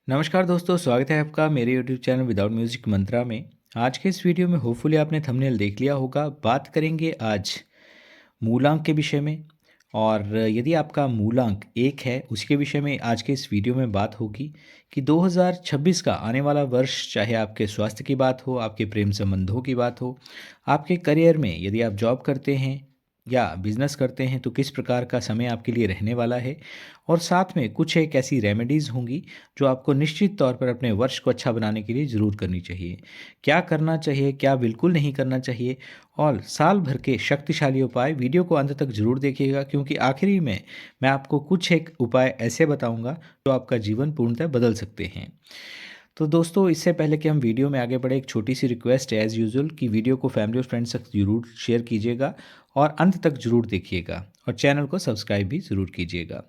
नमस्कार दोस्तों, स्वागत है आपका मेरे यूट्यूब चैनल विदाउट म्यूजिक मंत्रा में। आज के इस वीडियो में होपफुली आपने थंबनेल देख लिया होगा। बात करेंगे आज मूलांक के विषय में। और यदि आपका मूलांक 1 है, उसके विषय में आज के इस वीडियो में बात होगी कि 2026 का आने वाला वर्ष, चाहे आपके स्वास्थ्य की बात हो, आपके प्रेम संबंधों की बात हो, आपके करियर में यदि आप जॉब करते हैं या बिजनेस करते हैं तो किस प्रकार का समय आपके लिए रहने वाला है। और साथ में कुछ एक ऐसी रेमेडीज़ होंगी जो आपको निश्चित तौर पर अपने वर्ष को अच्छा बनाने के लिए ज़रूर करनी चाहिए। क्या करना चाहिए, क्या बिल्कुल नहीं करना चाहिए, और साल भर के शक्तिशाली उपाय। वीडियो को अंत तक ज़रूर देखिएगा क्योंकि आखिरी में मैं आपको कुछ एक उपाय ऐसे बताऊंगा जो आपका जीवन पूर्णतः बदल सकते हैं। तो दोस्तों, इससे पहले कि हम वीडियो में आगे बढ़े, एक छोटी सी रिक्वेस्ट है एज़ यूजुअल कि वीडियो को फैमिली और फ्रेंड्स तक ज़रूर शेयर कीजिएगा और अंत तक ज़रूर देखिएगा और चैनल को सब्सक्राइब भी ज़रूर कीजिएगा।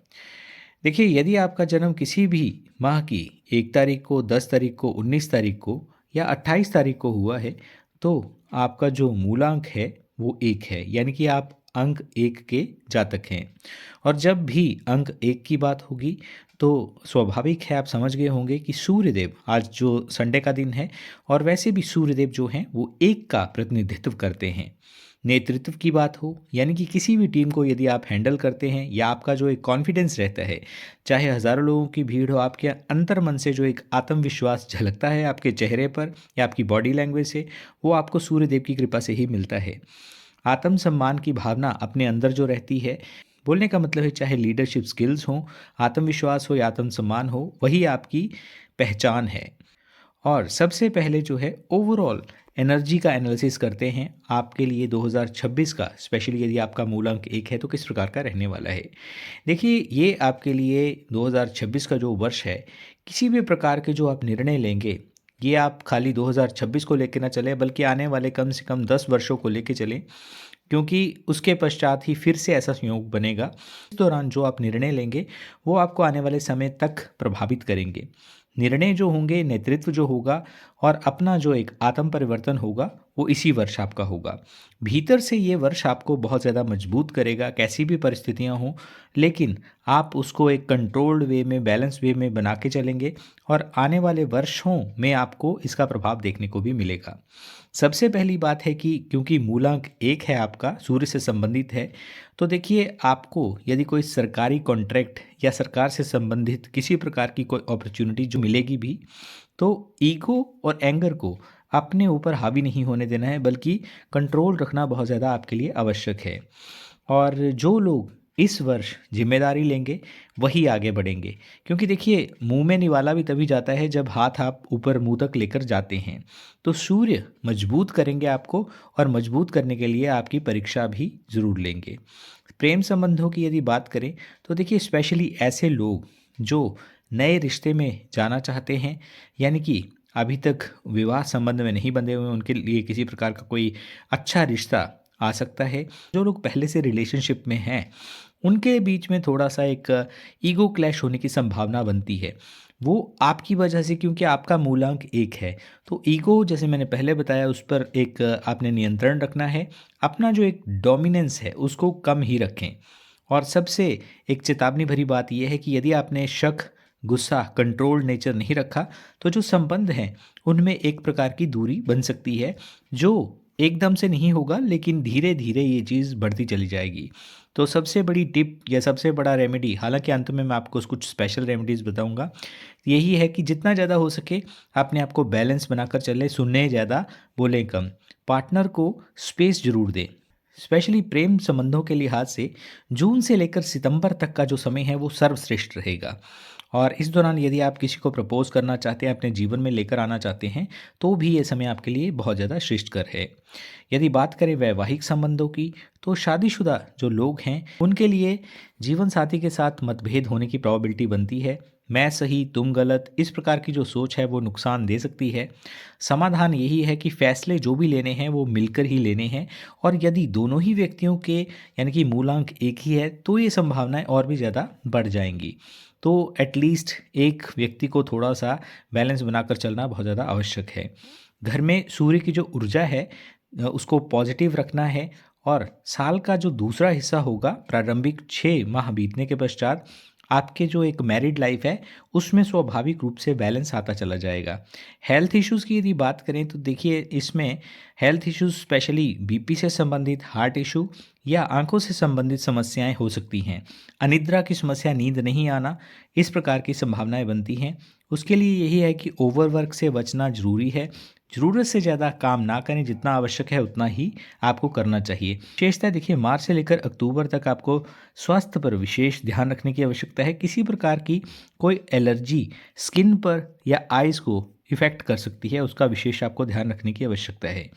देखिए, यदि आपका जन्म किसी भी माह की 1 तारीख को, 10 तारीख को, 19 तारीख को या 28 तारीख को हुआ है, तो आपका जो मूलांक है वो 1 है, यानी कि आप अंक 1 के जातक हैं। और जब भी अंक 1 की बात होगी तो स्वाभाविक है, आप समझ गए होंगे कि सूर्यदेव, आज जो संडे का दिन है, और वैसे भी सूर्यदेव जो हैं वो 1 का प्रतिनिधित्व करते हैं। नेतृत्व की बात हो, यानी कि किसी भी टीम को यदि आप हैंडल करते हैं या आपका जो एक कॉन्फिडेंस रहता है, चाहे हज़ारों लोगों की भीड़ हो, आपके अंतर मन से जो एक आत्मविश्वास झलकता है आपके चेहरे पर या आपकी बॉडी लैंग्वेज से, वो आपको सूर्यदेव की कृपा से ही मिलता है। आत्मसम्मान की भावना अपने अंदर जो रहती है, बोलने का मतलब है चाहे लीडरशिप स्किल्स हों, आत्मविश्वास हो या आत्मसम्मान हो, वही आपकी पहचान है। और सबसे पहले जो है ओवरऑल एनर्जी का एनालिसिस करते हैं आपके लिए 2026 का, स्पेशली यदि आपका मूलांक 1 है तो किस प्रकार का रहने वाला है। देखिए, ये आपके लिए 2026 का जो वर्ष है, किसी भी प्रकार के जो आप निर्णय लेंगे, ये आप खाली 2026 को लेके ना चलें बल्कि आने वाले कम से कम 10 वर्षों को लेके चलें, क्योंकि उसके पश्चात ही फिर से ऐसा संयोग बनेगा। इस दौरान जो आप निर्णय लेंगे वो आपको आने वाले समय तक प्रभावित करेंगे। निर्णय जो होंगे, नेतृत्व जो होगा और अपना जो एक आत्म परिवर्तन होगा, वो इसी वर्ष आपका होगा। भीतर से ये वर्ष आपको बहुत ज़्यादा मजबूत करेगा, कैसी भी परिस्थितियाँ हों, लेकिन आप उसको एक कंट्रोल्ड वे में, बैलेंस वे में बना के चलेंगे और आने वाले वर्षों में आपको इसका प्रभाव देखने को भी मिलेगा। सबसे पहली बात है कि क्योंकि मूलांक 1 है आपका, सूर्य से संबंधित है, तो देखिए, आपको यदि कोई सरकारी कॉन्ट्रैक्ट या सरकार से संबंधित किसी प्रकार की कोई अपॉर्चुनिटी जो मिलेगी भी, तो ईगो और एंगर को अपने ऊपर हावी नहीं होने देना है, बल्कि कंट्रोल रखना बहुत ज़्यादा आपके लिए आवश्यक है। और जो लोग इस वर्ष जिम्मेदारी लेंगे वही आगे बढ़ेंगे, क्योंकि देखिए, मुंह में निवाला भी तभी जाता है जब हाथ आप ऊपर मुंह तक लेकर जाते हैं। तो सूर्य मजबूत करेंगे आपको, और मजबूत करने के लिए आपकी परीक्षा भी ज़रूर लेंगे। प्रेम संबंधों की यदि बात करें तो देखिए, स्पेशली ऐसे लोग जो नए रिश्ते में जाना चाहते हैं, यानी कि अभी तक विवाह संबंध में नहीं बंधे हुए, उनके लिए किसी प्रकार का कोई अच्छा रिश्ता आ सकता है। जो लोग पहले से रिलेशनशिप में हैं, उनके बीच में थोड़ा-सा एक ईगो क्लैश होने की संभावना बनती है। वो आपकी वजह से, क्योंकि आपका मूलांक 1 है, तो ईगो, जैसे मैंने पहले बताया, उस पर एक आपने नियंत्रण रखना है। अपना जो एक डोमिनेंस है उसको कम ही रखें। और सबसे एक चेतावनी भरी बात ये है कि यदि आपने शक, गुस्सा, कंट्रोल्ड नेचर नहीं रखा, तो जो संबंध हैं उनमें एक प्रकार की दूरी बन सकती है, जो एकदम से नहीं होगा लेकिन धीरे-धीरे ये चीज़ बढ़ती चली जाएगी। तो सबसे बड़ी टिप या सबसे बड़ा रेमेडी, हालाँकि अंत में मैं आपको कुछ स्पेशल रेमेडीज़ बताऊँगा, यही है कि जितना ज़्यादा हो सके अपने आप को बैलेंस बनाकर चलें, सुनें ज़्यादा, बोलें कम। पार्टनर को स्पेस ज़रूर दें। स्पेशली प्रेम संबंधों के लिहाज से जून से लेकर सितंबर तक का जो समय है वो सर्वश्रेष्ठ रहेगा। और इस दौरान यदि आप किसी को प्रपोज़ करना चाहते हैं, अपने जीवन में लेकर आना चाहते हैं, तो भी ये समय आपके लिए बहुत ज़्यादा श्रेष्ठकर है। यदि बात करें वैवाहिक संबंधों की, तो शादीशुदा जो लोग हैं उनके लिए जीवन साथी के साथ मतभेद होने की प्रोबेबिलिटी बनती है। मैं सही, तुम गलत, इस प्रकार की जो सोच है वो नुकसान दे सकती है। समाधान यही है कि फैसले जो भी लेने हैं वो मिलकर ही लेने हैं, और यदि दोनों ही व्यक्तियों के, यानी कि मूलांक 1 ही है, तो ये संभावनाएं और भी ज़्यादा बढ़ जाएंगी। तो एटलीस्ट एक व्यक्ति को थोड़ा-सा बैलेंस बनाकर चलना बहुत ज़्यादा आवश्यक है। घर में सूर्य की जो ऊर्जा है, उसको पॉजिटिव रखना है। और साल का जो दूसरा हिस्सा होगा, प्रारंभिक 6 माह बीतने के पश्चात आपके जो एक मैरिड लाइफ है उसमें स्वाभाविक रूप से बैलेंस आता चला जाएगा। हेल्थ इश्यूज़ की यदि बात करें तो देखिए इसमें हेल्थ इश्यूज़ स्पेशली बीपी से संबंधित, हार्ट इशू या आंखों से संबंधित समस्याएं हो सकती हैं। अनिद्रा की समस्या, नींद नहीं आना, इस प्रकार की संभावनाएं बनती हैं। उसके लिए यही है कि ओवरवर्क से बचना ज़रूरी है। ज़रूरत से ज़्यादा काम ना करें, जितना आवश्यक है उतना ही आपको करना चाहिए। विशेषतः देखिए मार्च से लेकर अक्टूबर तक आपको स्वास्थ्य पर विशेष ध्यान रखने की आवश्यकता है। किसी प्रकार की कोई एलर्जी स्किन पर या आइज़ को इफ़ेक्ट कर सकती है, उसका विशेष आपको ध्यान रखने की आवश्यकता है।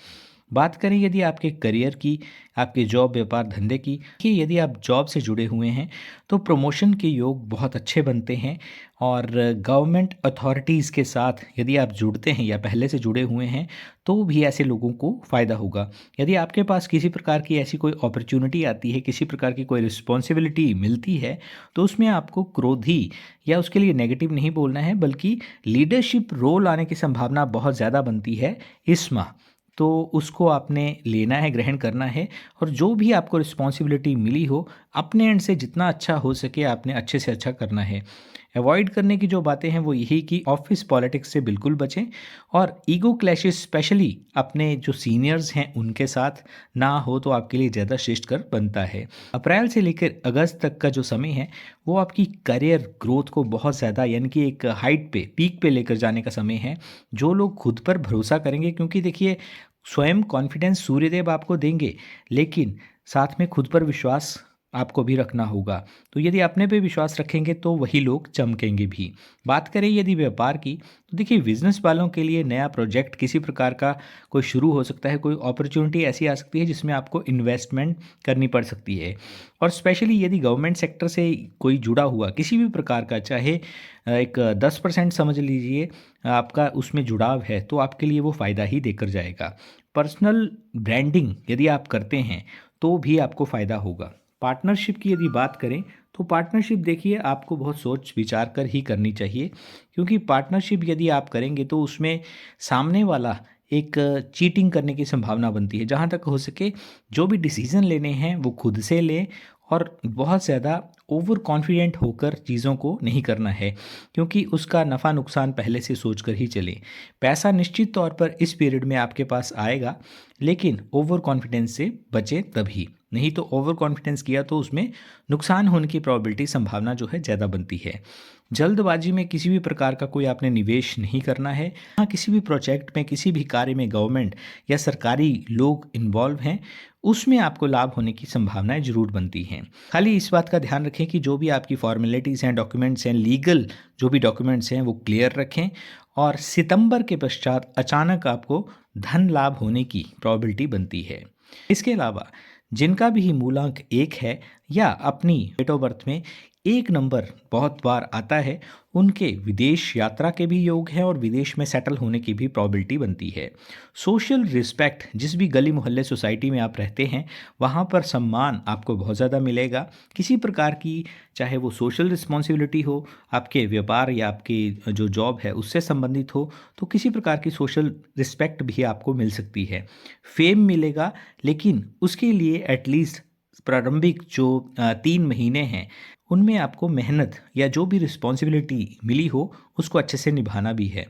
बात करें यदि आपके करियर की, आपके जॉब, व्यापार, धंधे की, कि यदि आप जॉब से जुड़े हुए हैं तो प्रमोशन के योग बहुत अच्छे बनते हैं। और गवर्नमेंट अथॉरिटीज़ के साथ यदि आप जुड़ते हैं या पहले से जुड़े हुए हैं तो भी ऐसे लोगों को फ़ायदा होगा। यदि आपके पास किसी प्रकार की ऐसी कोई अपॉर्चुनिटी आती है, किसी प्रकार की कोई रिस्पॉन्सिबिलिटी मिलती है, तो उसमें आपको क्रोधी या उसके लिए नेगेटिव नहीं बोलना है, बल्कि लीडरशिप रोल आने की संभावना बहुत ज़्यादा बनती है इस माह। तो उसको आपने लेना है, ग्रहण करना है, और जो भी आपको रिस्पॉन्सिबिलिटी मिली हो अपने एंड से जितना अच्छा हो सके आपने अच्छे से अच्छा करना है। अवॉइड करने की जो बातें हैं वो यही कि ऑफिस पॉलिटिक्स से बिल्कुल बचें, और ईगो क्लैशेस स्पेशली अपने जो सीनियर्स हैं उनके साथ ना हो तो आपके लिए ज़्यादा श्रेष्ठकर बनता है। अप्रैल से लेकर अगस्त तक का जो समय है वो आपकी करियर ग्रोथ को बहुत ज़्यादा, यानी कि एक हाइट पे, पीक पे लेकर जाने का समय है। जो लोग खुद पर भरोसा करेंगे, क्योंकि देखिए स्वयं कॉन्फिडेंस सूर्यदेव आपको देंगे, लेकिन साथ में खुद पर विश्वास आपको भी रखना होगा। तो यदि अपने पे विश्वास रखेंगे तो वही लोग चमकेंगे भी। बात करें यदि व्यापार की, तो देखिए बिजनेस वालों के लिए नया प्रोजेक्ट किसी प्रकार का कोई शुरू हो सकता है, कोई अपॉर्चुनिटी ऐसी आ सकती है जिसमें आपको इन्वेस्टमेंट करनी पड़ सकती है। और स्पेशली यदि गवर्नमेंट सेक्टर से कोई जुड़ा हुआ किसी भी प्रकार का, चाहे एक 10% समझ लीजिए आपका उसमें जुड़ाव है, तो आपके लिए वो फ़ायदा ही देकर जाएगा। पर्सनल ब्रांडिंग यदि आप करते हैं तो भी आपको फ़ायदा होगा। पार्टनरशिप की यदि बात करें तो पार्टनरशिप देखिए आपको बहुत सोच विचार कर ही करनी चाहिए, क्योंकि पार्टनरशिप यदि आप करेंगे तो उसमें सामने वाला एक चीटिंग करने की संभावना बनती है। जहाँ तक हो सके जो भी डिसीज़न लेने हैं वो खुद से लें, और बहुत ज़्यादा ओवर कॉन्फिडेंट होकर चीज़ों को नहीं करना है, क्योंकि उसका नफ़ा नुकसान पहले से सोच कर ही चलें। पैसा निश्चित तौर पर इस पीरियड में आपके पास आएगा, लेकिन ओवर कॉन्फिडेंस से बचें तभी। नहीं तो ओवर कॉन्फिडेंस किया तो उसमें नुकसान होने की प्रोबेबिलिटी, संभावना जो है ज़्यादा बनती है। जल्दबाजी में किसी भी प्रकार का कोई आपने निवेश नहीं करना है। हाँ, किसी भी प्रोजेक्ट में, किसी भी कार्य में गवर्नमेंट या सरकारी लोग इन्वॉल्व हैं, उसमें आपको लाभ होने की संभावनाएं जरूर बनती हैं। खाली इस बात का ध्यान रखें कि जो भी आपकी फॉर्मेलिटीज़ हैं, डॉक्यूमेंट्स हैं, लीगल जो भी डॉक्यूमेंट्स हैं वो क्लियर रखें। और सितंबर के पश्चात अचानक आपको धन लाभ होने की प्रोबेबिलिटी बनती है। इसके अलावा जिनका भी मूलांक 1 है या अपनी डेट ऑफ बर्थ में 1 नंबर बहुत बार आता है, उनके विदेश यात्रा के भी योग है और विदेश में सेटल होने की भी प्रोबेबिलिटी बनती है। सोशल रिस्पेक्ट, जिस भी गली मोहल्ले सोसाइटी में आप रहते हैं वहाँ पर सम्मान आपको बहुत ज़्यादा मिलेगा। किसी प्रकार की, चाहे वो सोशल रिस्पॉन्सिबिलिटी हो, आपके व्यापार या आपकी जो जॉब है उससे संबंधित हो, तो किसी प्रकार की सोशल रिस्पेक्ट भी आपको मिल सकती है। फेम मिलेगा, लेकिन उसके लिए एटलीस्ट प्रारंभिक जो 3 महीने हैं उनमें आपको मेहनत या जो भी रिस्पॉन्सिबिलिटी मिली हो उसको अच्छे से निभाना भी है।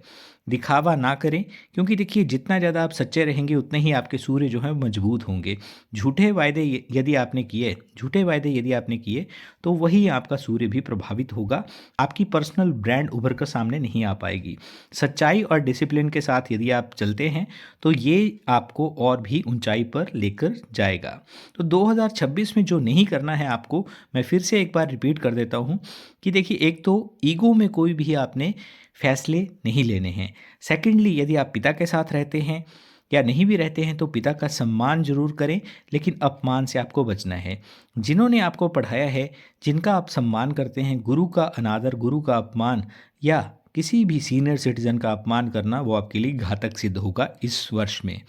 दिखावा ना करें, क्योंकि देखिए जितना ज़्यादा आप सच्चे रहेंगे उतने ही आपके सूर्य जो हैं मजबूत होंगे। झूठे वायदे यदि आपने किए तो वही आपका सूर्य भी प्रभावित होगा। आपकी पर्सनल ब्रांड उभर कर सामने नहीं आ पाएगी। सच्चाई और डिसिप्लिन के साथ यदि आप चलते हैं तो ये आपको और भी ऊंचाई पर लेकर जाएगा। तो 2026 में जो नहीं करना है आपको, मैं फिर से एक बार रिपीट कर देता हूँ कि देखिए, एक तो ईगो में कोई भी आपने फैसले नहीं लेने हैं। सेकेंडली, यदि आप पिता के साथ रहते हैं या नहीं भी रहते हैं तो पिता का सम्मान जरूर करें, लेकिन अपमान से आपको बचना है। जिन्होंने आपको पढ़ाया है, जिनका आप सम्मान करते हैं, गुरु का अनादर, गुरु का अपमान या किसी भी सीनियर सिटीजन का अपमान करना, वो आपके लिए घातक सिद्ध होगा इस वर्ष में।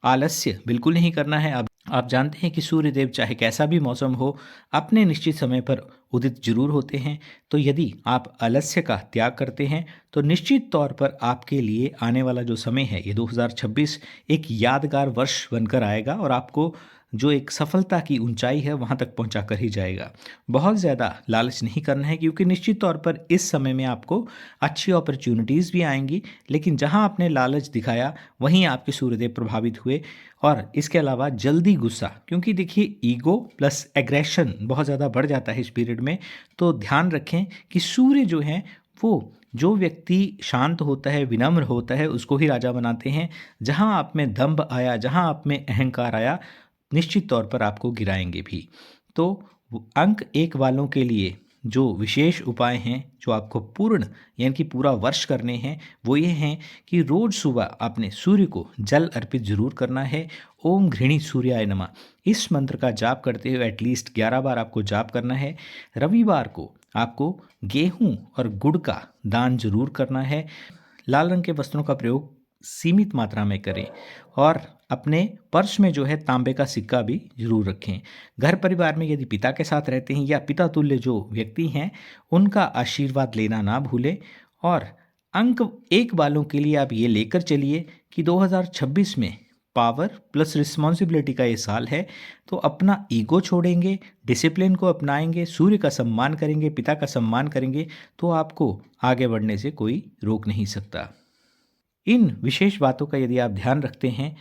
आलस्य बिल्कुल नहीं करना है। आप जानते हैं कि सूर्यदेव चाहे कैसा भी मौसम हो, अपने निश्चित समय पर उदित जरूर होते हैं। तो यदि आप आलस्य का त्याग करते हैं तो निश्चित तौर पर आपके लिए आने वाला जो समय है, ये 2026 एक यादगार वर्ष बनकर आएगा और आपको जो एक सफलता की ऊंचाई है वहाँ तक पहुँचा कर ही जाएगा। बहुत ज़्यादा लालच नहीं करना है, क्योंकि निश्चित तौर पर इस समय में आपको अच्छी अपॉर्चुनिटीज़ भी आएंगी, लेकिन जहाँ आपने लालच दिखाया वहीं आपके सूर्यदेव प्रभावित हुए। और इसके अलावा जल्दी गुस्सा, क्योंकि देखिए ईगो प्लस एग्रेशन बहुत ज़्यादा बढ़ जाता है इस पीरियड में। तो ध्यान रखें कि सूर्य जो है वो, जो व्यक्ति शांत होता है, विनम्र होता है, उसको ही राजा बनाते हैं। जहाँ आप में दंभ आया, जहाँ आप में अहंकार आया, निश्चित तौर पर आपको गिराएंगे भी। तो अंक 1 वालों के लिए जो विशेष उपाय हैं, जो आपको पूर्ण यानी कि पूरा वर्ष करने हैं, वो ये हैं कि रोज़ सुबह आपने सूर्य को जल अर्पित जरूर करना है। ओम घृणी सूर्याय नमः इस मंत्र का जाप करते हुए एटलीस्ट 11 बार आपको जाप करना है। रविवार को आपको गेहूं और गुड़ का दान जरूर करना है। लाल रंग के वस्त्रों का प्रयोग सीमित मात्रा में करें, और अपने पर्स में जो है तांबे का सिक्का भी जरूर रखें। घर परिवार में यदि पिता के साथ रहते हैं या पिता तुल्य जो व्यक्ति हैं, उनका आशीर्वाद लेना ना भूलें। और अंक 1 वालों के लिए आप ये लेकर चलिए कि 2026 में पावर प्लस रिस्पॉन्सिबिलिटी का ये साल है। तो अपना ईगो छोड़ेंगे, डिसिप्लिन को अपनाएंगे, सूर्य का सम्मान करेंगे, पिता का सम्मान करेंगे, तो आपको आगे बढ़ने से कोई रोक नहीं सकता। इन विशेष बातों का यदि आप ध्यान रखते हैं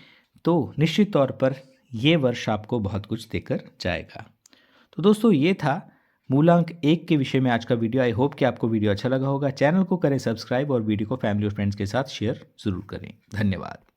तो निश्चित तौर पर ये वर्ष आपको बहुत कुछ देकर जाएगा। तो दोस्तों, ये था मूलांक 1 के विषय में आज का वीडियो। आई होप कि आपको वीडियो अच्छा लगा होगा। चैनल को करें सब्सक्राइब और वीडियो को फैमिली और फ्रेंड्स के साथ शेयर ज़रूर करें। धन्यवाद।